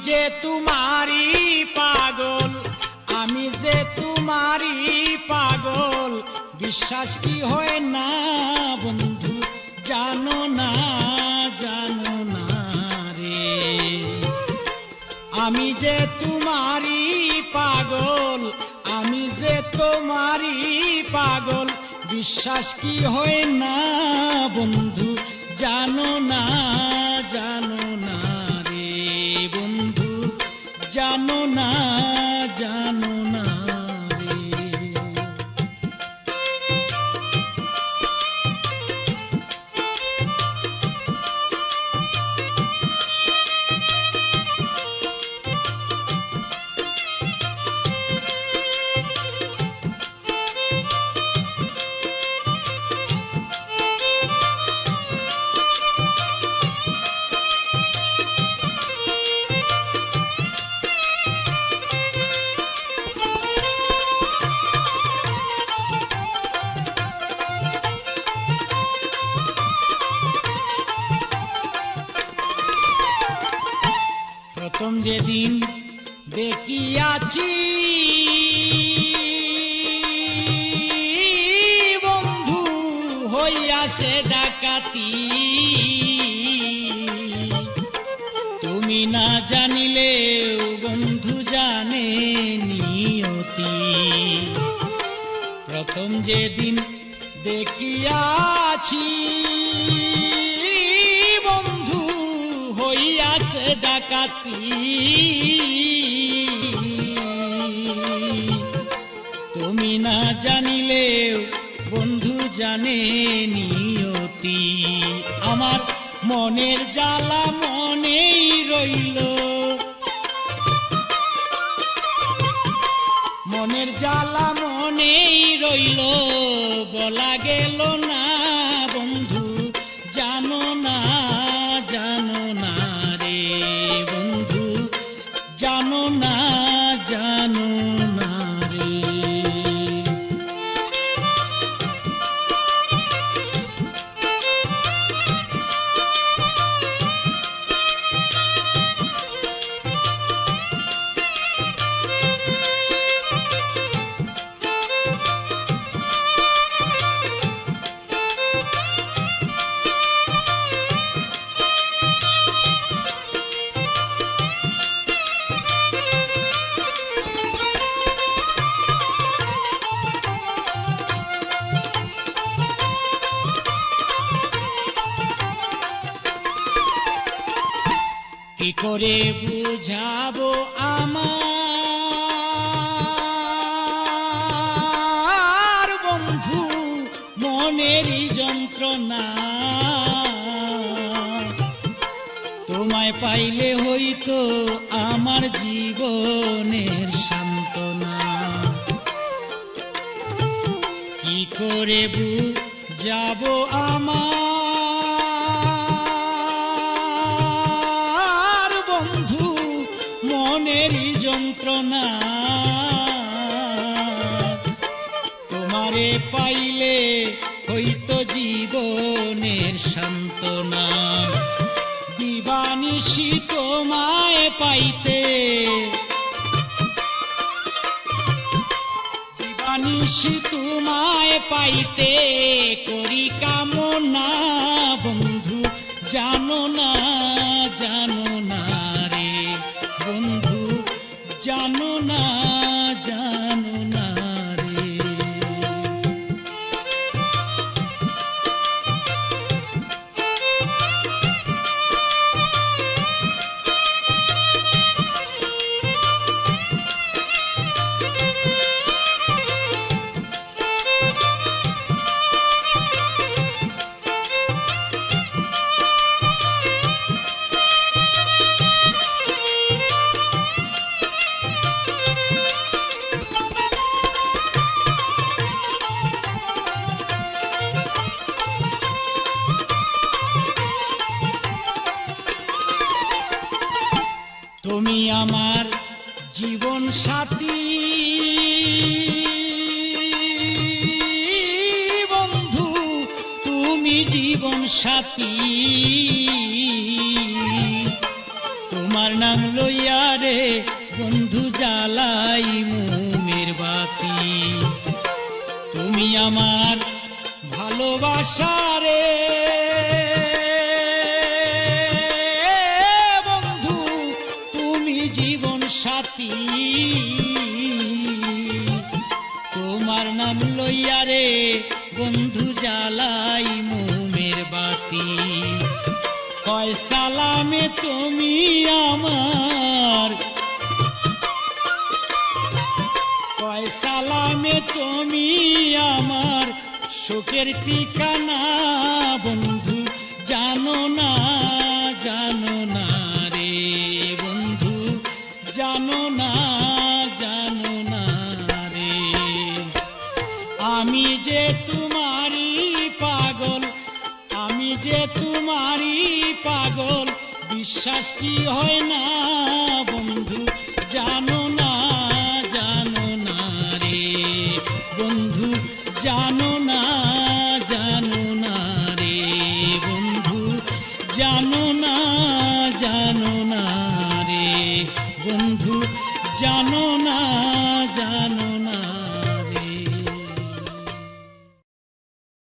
যে তোমারি পাগল, আমি যে তোমারি পাগল, বিশ্বাস কি হয় না বন্ধু, জানো না রে। আমি যে তোমারি পাগল, আমি যে তোমারি পাগল, বিশ্বাস কি হয় না বন্ধু, জানো না রে বন্ধু, জানো না রে। প্রথম যেদিন দেখিয়াছি বন্ধু হইয়াছে ডাকাতি, তুমি না জানিলেও বন্ধু জানে নিয়তি। প্রথম যেদিন দেখিয়াছি বন্ধু হইয়াছে ডাকাতি, তুমি না জানিলেও বন্ধু জানে নিয়তি। আমার মনের জ্বালা মনেই রইল, মনের জ্বালা মনেই রইল, বলা গেল না বন্ধু, জানো না রে বন্ধু, জানো না রে। কি করে বুঝাবো আমার বন্ধু মনেরই যন্ত্রণা, তোমায় পাইলে হইতো আমার জীবনের সান্ত্বনা। কি করে বুঝাবো আমার বন্ধু মনেরই যন্ত্রণা, তোমারে পাইলে হইতো জীবনের সান্ত্বনা। দিবানিশি তোমায় পাইতে, দিবানিশি তোমায় পাইতে করি কামনা বন্ধু, জানো না রে বন্ধু, জানো না রে। তুমি আমার জীবন সাথী বন্ধু, তুমি জীবন সাথী, তোমার নাম লইয়া রে বন্ধু জ্বালাই মোমের বাতি। তুমি আমার ভালোবাসা রে বন্ধু, তুমি জীবন সাথী। তোমার নাম লইয়া রে বন্ধু জ্বালাই মোমের বাতি। কয় সালামে তুমি আমার, কয় সালামে তুমি আমার সুখের ঠিকানা বন্ধু, জানো না জানো না রে বন্ধু, জানো না জানো না রে। আমি যে তোমারই পাগল, আমি যে তোমারই পাগল, বিশ্বাস কি হয় না বন্ধু, জানো না